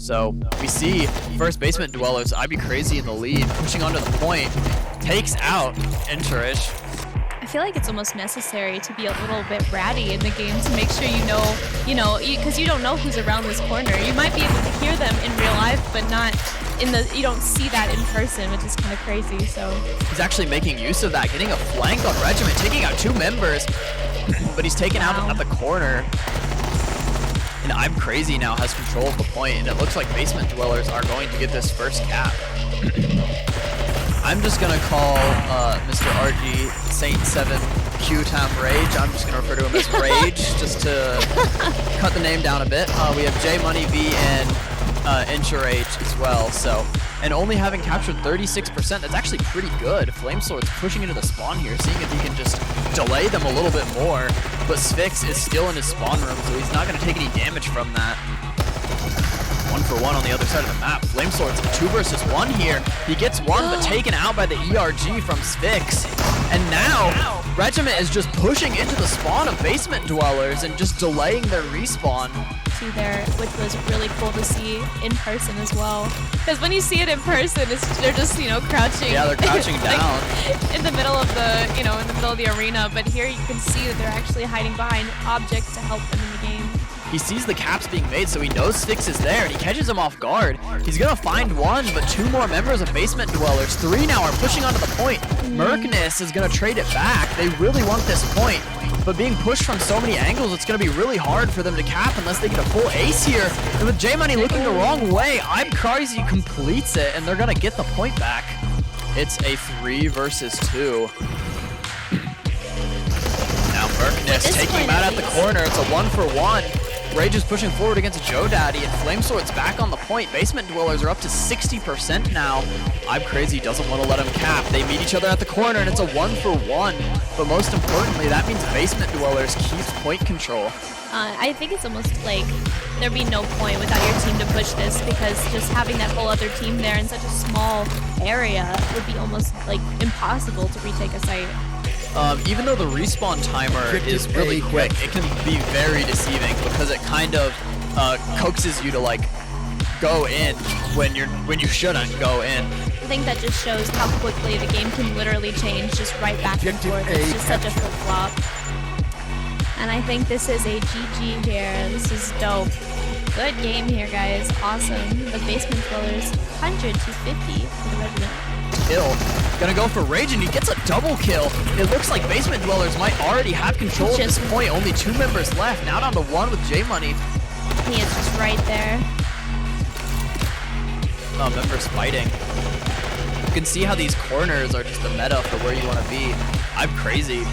So we see first basement dwellers, I'd be crazy in the lead, pushing onto the point, takes out Interish. I feel like it's almost necessary to be a little bit ratty in the game to make sure because you don't know who's around this corner. You might be able to hear them in real life, but not you don't see that in person, which is kind of crazy. So he's actually making use of that, getting a flank on Regiment, taking out 2 members, but he's taken out at the corner. And I'm Crazy now has control of the point, and it looks like basement dwellers are going to get this first cap. I'm just gonna call Mr. RG Saint 7 Q-Time Rage. I'm just gonna refer to him as Rage, just to cut the name down a bit. We have J Money V and Insurage as well. So, and only having captured 36%, that's actually pretty good. Flamesword's pushing into the spawn here, seeing if he can just delay them a little bit more. But Sphinx is still in his spawn room, so he's not gonna take any damage from that. 1-for-1 on the other side of the map. Flamesword's 2 versus 1 here. He gets one, but taken out by the ERG from Sphinx. And now, Regiment is just pushing into the spawn of basement dwellers and just delaying their respawn. There, which was really cool to see in person as well. Because when you see it in person, they're just crouching. Yeah, they're crouching down in the middle of the in the middle of the arena. But here you can see that they're actually hiding behind objects to help them in the game. He sees the caps being made, so he knows Sphinx is there, and he catches him off guard. He's gonna find 1, but 2 more members of basement dwellers. 3 now are pushing onto the point. Merkness is gonna trade it back. They really want this point. But being pushed from so many angles, it's going to be really hard for them to cap unless they get a full ace here. And with J-Money looking the wrong way, I'm Crazy completes it, and they're going to get the point back. It's a 3 versus 2. Now Merkness taking him out at the corner. It's a 1-for-1. Rage is pushing forward against Joe Daddy, and Flamesword's back on the point. Basement dwellers are up to 60% now. I'm Crazy doesn't want to let him cap. They meet each other at the corner, and it's a 1-for-1. But most importantly, that means basement dwellers keeps point control. I think it's almost like there'd be no point without your team to push this, because just having that whole other team there in such a small area would be almost like impossible to retake a site. Even though the respawn timer is really quick, it can be very deceiving because it kind of coaxes you to go in when you shouldn't go in. I think that just shows how quickly the game can literally change just right back and forth. It's just such a flip-flop. And I think this is a GG here. This is dope. Good game here, guys. Awesome. The basement dwellers 100 to 50 for the Regiment. Kill. Gonna go for Rage, and he gets a double kill. It looks like basement dwellers might already have control at this point. Only 2 members left. Now down to 1 with J-Money. He is just right there. Oh, members fighting. You can see how these corners are just the meta for where you want to be. I'm Crazy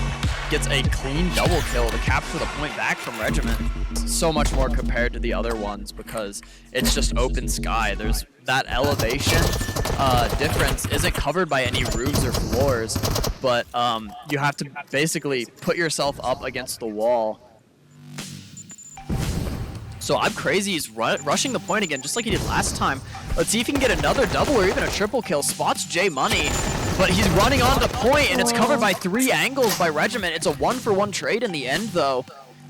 gets a clean double kill to capture the point back from Regiment. So much more compared to the other ones because it's just open sky. There's that elevation difference isn't covered by any roofs or floors, but you have to basically put yourself up against the wall. So I'm Crazy. He's rushing the point again, just like he did last time. Let's see if he can get another double or even a triple kill. Spots J Money, but he's running on the point, and it's covered by 3 angles by Regiment. It's a 1-for-1 trade in the end, though.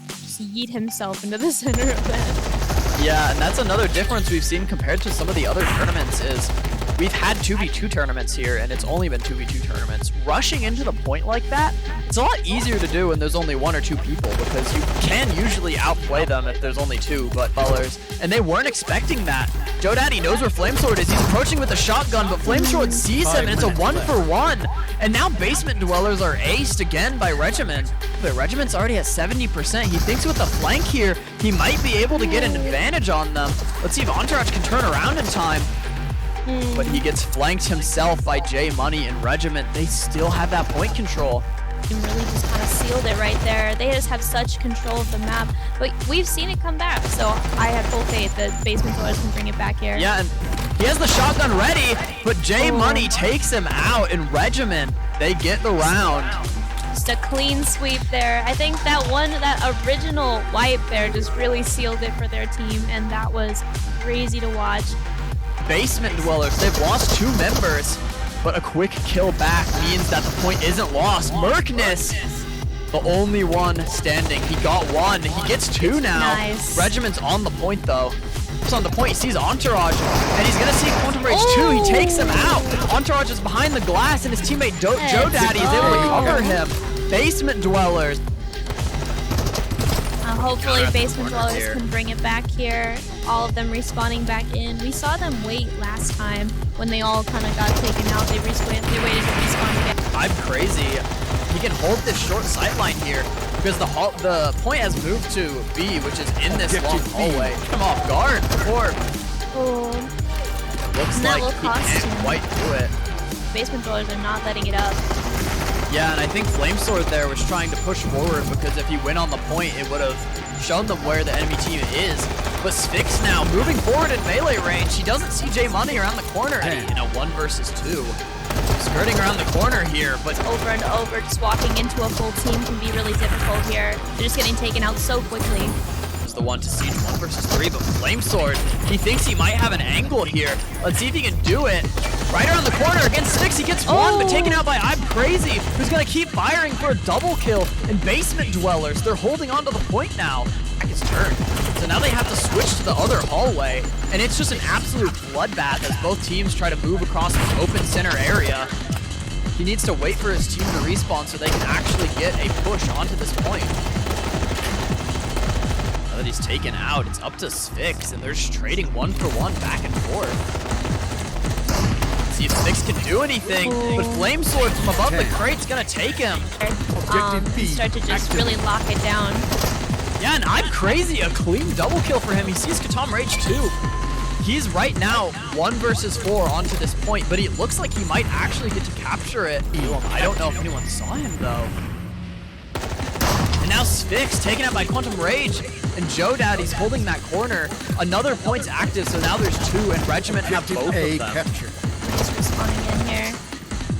Just yeet himself into the center of that. Yeah, and that's another difference we've seen compared to some of the other tournaments is we've had 2v2 tournaments here, and it's only been 2v2 tournaments. Rushing into the point like that, it's a lot easier to do when there's only 1 or 2 people because you can usually outplay them if there's only 2 dwellers, and they weren't expecting that. Joe Daddy knows where Flamesword is. He's approaching with a shotgun, but Flamesword sees him, and it's a 1-for-1. And now basement dwellers are aced again by Regiment. But Regiment's already at 70%. He thinks with the flank here, he might be able to get an advantage on them. Let's see if Entourage can turn around in time. But he gets flanked himself by J Money and Regiment. They still have that point control. He really just kind of sealed it right there. They just have such control of the map. But we've seen it come back, so I have full faith that basement dwellers can bring it back here. Yeah, and he has the shotgun ready, but J Money takes him out, and Regiment, they get the round. Just a clean sweep there. I think that original wipe there just really sealed it for their team, and that was crazy to watch. Basement dwellers, they've lost 2 members, but a quick kill back means that the point isn't lost. Merkness, the only one standing. He got 1. He gets 2 now. Nice. Regiment's on the point, though. It's on the point. He sees Entourage, and he's gonna see Quantum Rage 2. He takes him out. Entourage is behind the glass, and his teammate Joe Daddy is able to cover him. Basement Dwellers. Hopefully Basement Dwellers can bring it back here. All of them respawning back in. We saw them wait last time when they all kind of got taken out. They waited to respawn again. I'm crazy. He can hold this short sideline here because the point has moved to B, which is in this long hallway. Come off guard before. Oh. Looks like he can't quite do it. Basement Dwellers are not letting it up. Yeah, and I think Flamesword there was trying to push forward because if he went on the point, it would have shown them where the enemy team is. But Sphinx now moving forward in melee range. He doesn't see J Money around the corner in a 1 versus 2. Skirting around the corner here, but over and over, just walking into a full team can be really difficult here. They're just getting taken out so quickly. Is the one to siege 1 versus 3, but Flamesword, he thinks he might have an angle here. Let's see if he can do it. Right around the corner against Sphinx, he gets one, but taken out by I'm Crazy, who's gonna keep firing for a double kill. And Basement Dwellers, they're holding on to the point now. Back his turn. So now they have to switch to the other hallway, and it's just an absolute bloodbath as both teams try to move across this open center area. He needs to wait for his team to respawn so they can actually get a push onto this point. Now that he's taken out, it's up to Sphinx, and they're just trading 1-for-1 back and forth. See if Sphinx can do anything, but Flamesword from above the crate's gonna take him. Start to just really lock it down. Yeah, and I'm Crazy, a clean double kill for him. He sees Katam Rage too. He's right now 1 versus 4 onto this point, but it looks like he might actually get to capture it. I don't know if anyone saw him though. And now Sphinx taken out by Quantum Rage, and Joe Daddy's holding that corner. Another point's active, so now there's 2, and Regiment have both of them. He's respawning in here.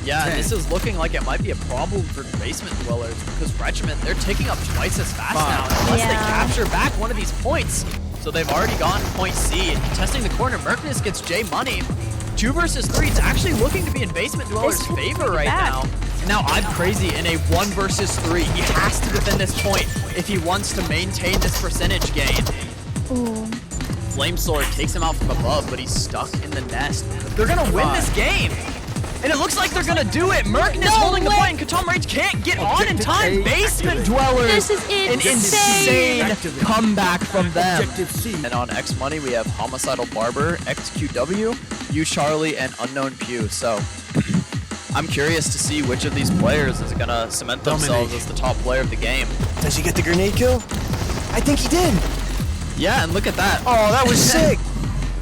Yeah, and this is looking like it might be a problem for Basement Dwellers because Regiment, they're taking up twice as fast now unless they capture back one of these points. So they've already gone point C, and contesting the corner, Merkness gets J Money. 2 versus 3, it's actually looking to be in Basement Dwellers' favor right now. And now I'm Crazy in a 1 versus 3. He has to defend this point if he wants to maintain this percentage gain. Ooh. Flamesword takes him out from above, but he's stuck in the nest. They're gonna win this game! And it looks like they're gonna do it! Merkness holding the point, and Katam Rage can't get on in time! Basement Dwellers! This is An insane comeback from them! And on X Money, we have Homicidal Barber, XQW, U Charlie, and Unknown Pew. So, I'm curious to see which of these players is gonna cement themselves as the top player of the game. Does he get the grenade kill? I think he did! Yeah, and look at that. Oh, that was sick!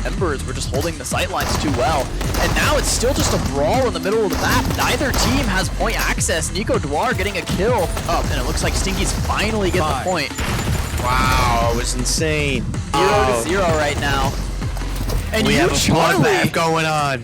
Embers were just holding the sightlines too well. And now it's still just a brawl in the middle of the map. Neither team has point access. Nico Dwar getting a kill up, and it looks like Stinky's finally getting the point. Wow, it was insane. 0-0 right now. And we have a Charlie bloodbath going on.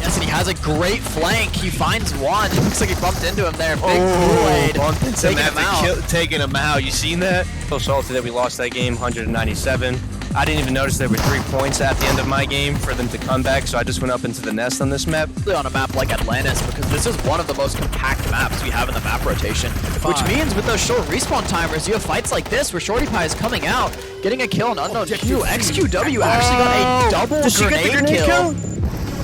Yes, and he has a great flank. He finds one. It looks like he bumped into him there. Big Kool-Aid. Bumped into taking him out. Taking him out. You seen that? So salty that we lost that game, 197. I didn't even notice there were 3 points at the end of my game for them to come back, so I just went up into the nest on this map. On a map like Atlantis, because this is one of the most compact maps we have in the map rotation. Which means with those short respawn timers, you have fights like this where Shorty Pie is coming out, getting a kill on Unknown Q. XQW actually got a double grenade kill.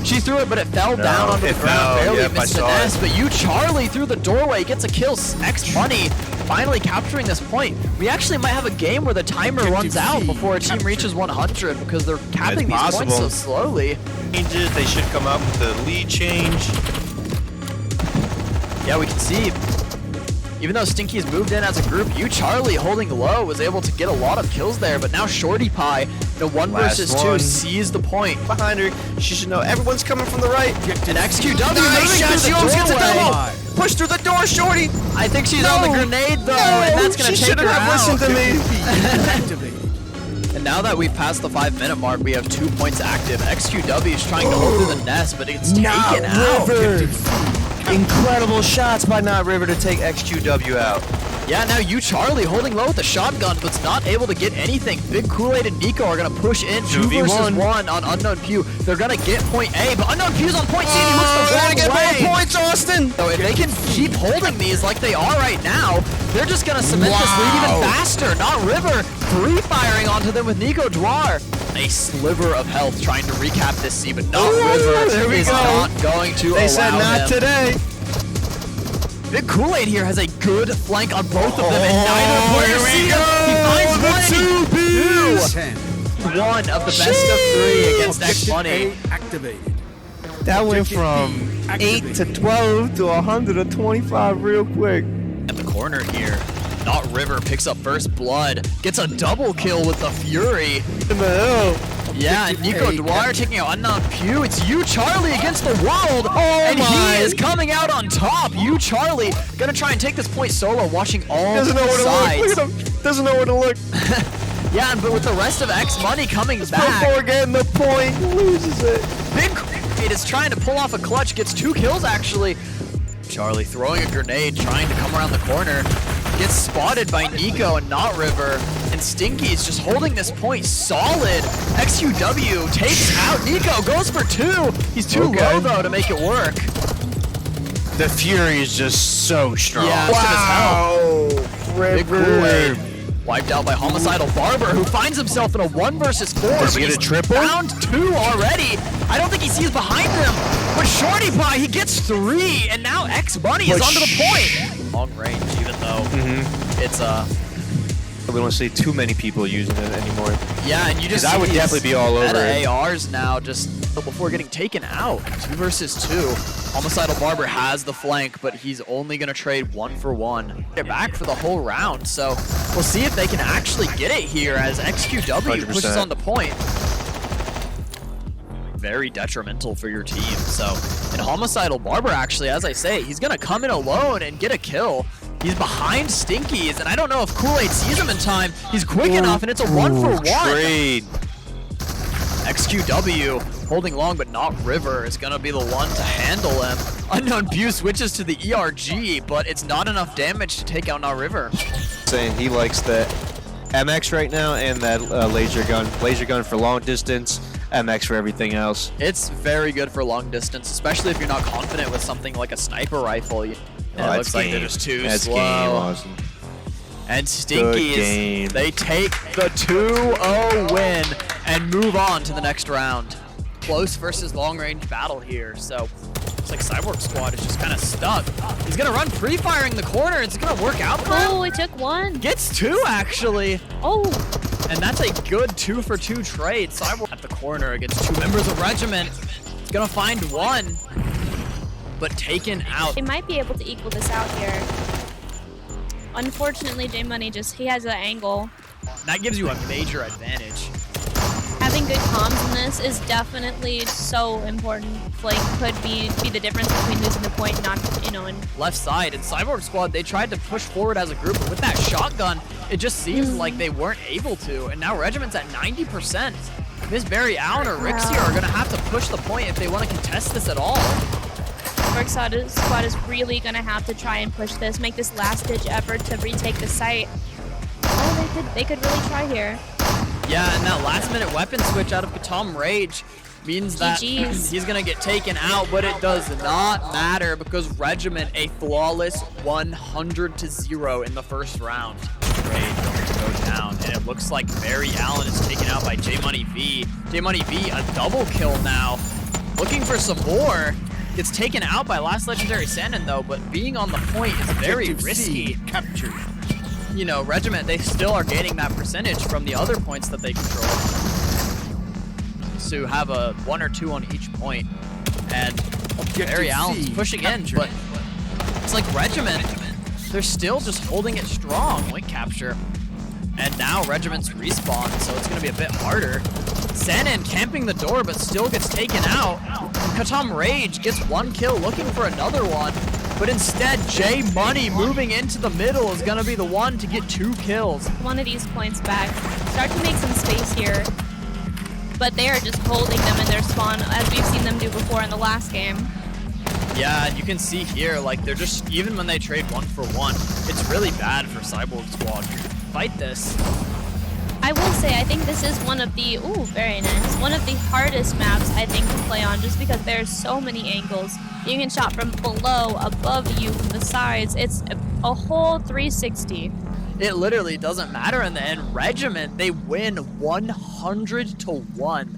She threw it, but it fell down onto the ground, barely missed the nest. But you, Charlie, through the doorway, gets a kill. X Money finally capturing this point. We actually might have a game where the timer runs out before a team reaches 100 because they're capping these points so slowly. Changes, they should come up with the lead change. Yeah, we can see. Even though Stinky's moved in as a group, you, Charlie, holding low, was able to get a lot of kills there. But now Shorty Pie, the 1 versus 2, sees the point. Behind her, she should know everyone's coming from the right. And XQW nice shot, she almost gets a double. Push through the door, Shorty. I think she's on the grenade though, and that's gonna take her out. Listened to me. And now that we've passed the 5-minute mark, we have 2 points active. XQW is trying to hold through the nest, but it's taken out. Incredible shots by Not River to take XQW out. Yeah, now you, Charlie, holding low with the shotgun, but's not able to get anything. Big Kool-Aid and Nico are going to push in 2 versus 1 on Unknown Pew. They're going to get point A, but Unknown Pew's on point C, and he looks the wrong get way. more points, Austin! So if they can keep holding these like they are right now, they're just going to cement this lead even faster. Not River, free firing onto them with Nico Dwar. A sliver of health trying to recap this C, but not River is not going to allow They said not him. today. Big Kool-Aid here has a good flank on both of them, and neither player sees him. He finds one, and he 2. One of the best of 3 against X Money. Activated. That went from 8 to 12 to 125 real quick. At the corner here, Not River picks up first blood, gets a double kill with the Fury. In the hell? Yeah, and Nico Dwyer taking out Unknown Pew. It's you, Charlie, against the world. And my. he is coming out on top. You, Charlie, gonna try and take this point solo, watching all Doesn't know where to sides. look. Look at him. Doesn't know where to look. Yeah, but with the rest of X Money coming back, Before getting the point, loses it. Big Kool-Aid is trying to pull off a clutch, gets 2 kills actually. Charlie throwing a grenade, trying to come around the corner. Gets spotted by Nico and Not River. And Stinky is just holding this point solid. XQW takes out Nico, goes for 2. He's too low though to make it work. The Fury is just so strong. Yeah, wow. Big Kool-Aid wiped out by Homicidal Barber, who finds himself in a 1 versus 4. Does he but get a he's triple? Round 2 already. I don't think he sees behind him. But Shorty Pie, he gets 3, and now X Bunny is onto the point. Long range, even though it's We don't see too many people using it anymore. yeah, and you just I see would these definitely be all over meta it. ARs now just before getting taken out. 2 versus 2. Homicidal Barber has the flank, but he's only gonna trade 1 for 1. They're back for the whole round, so we'll see if they can actually get it here as XQW pushes 100%. on the point. Very detrimental for your team. So, and Homicidal Barber actually, as I say, he's gonna come in alone and get a kill. He's behind Stinkies, and I don't know if Kool-Aid sees him in time. He's quick enough, and it's a 1 for 1. Trade. XQW holding long, but Not River is gonna be the one to handle him. Unknown Pew switches to the ERG, but it's not enough damage to take out Not River. Saying he likes the MX right now and that laser gun. Laser gun for long distance, MX for everything else. It's very good for long distance, especially if you're not confident with something like a sniper rifle. And it looks like they're just too That's slow. game, Austin. And Stinkies, they take the 2-0 win and move on to the next round. Close versus long-range battle here, so looks like Cyborg Squad is just kind of stuck. He's gonna run pre-firing the corner. It's gonna work out for him. Oh, it took 1. Gets 2 actually, Oh, and that's a good 2 for 2 trade. Cyborg at the corner against 2 members of Regiment. He's gonna find 1, but taken out. they might be able to equal this out here. Unfortunately, J Money he has an angle. That gives you a major advantage. Having good comms in this is definitely so important. Like, could be the difference between losing the point and not, and Left side, and Cyborg Squad, they tried to push forward as a group, but with that shotgun, it just seems like they weren't able to. And now Regiment's at 90%. Miss Barry Allen or Rixie are gonna have to push the point if they want to contest this at all. Squad is really gonna have to try and push this, make this last-ditch effort to retake the site. Oh, they could really try here. Yeah, and that last-minute weapon switch out of Katam Rage means that GG's. he's gonna get taken out, but it does not matter because Regiment a flawless 100-0 in the first round. Rage going to go down, and it looks like Barry Allen is taken out by J Money V. J Money V a double kill now, looking for some more. Gets taken out by Last Legendary Sandin though, but being on the point is very risky. Captured. You know, Regiment, they still are gaining that percentage from the other points that they control. So have a 1 or 2 on each point. And Barry Allen's pushing in, but it's like Regiment, they're still just holding it strong. Point capture. And now Regiment's respawn, so it's gonna be a bit harder. Sandin camping the door, but still gets taken out. Katam Rage gets 1 kill, looking for another one. But instead, J Money moving into the middle is gonna be the one to get 2 kills. One of these points back. Start to make some space here. But they are just holding them in their spawn, as we've seen them do before in the last game. Yeah, and you can see here, like, they're just, even when they trade 1-for-1, it's really bad for Cyborg Squad. Fight this. I will say, I think this is one of the, ooh, very nice, one of the hardest maps, I think, to play on, just because there's so many angles. You can shot from below, above you, from the sides. It's a whole 360. It literally doesn't matter in the end. Regiment, they win 100-1.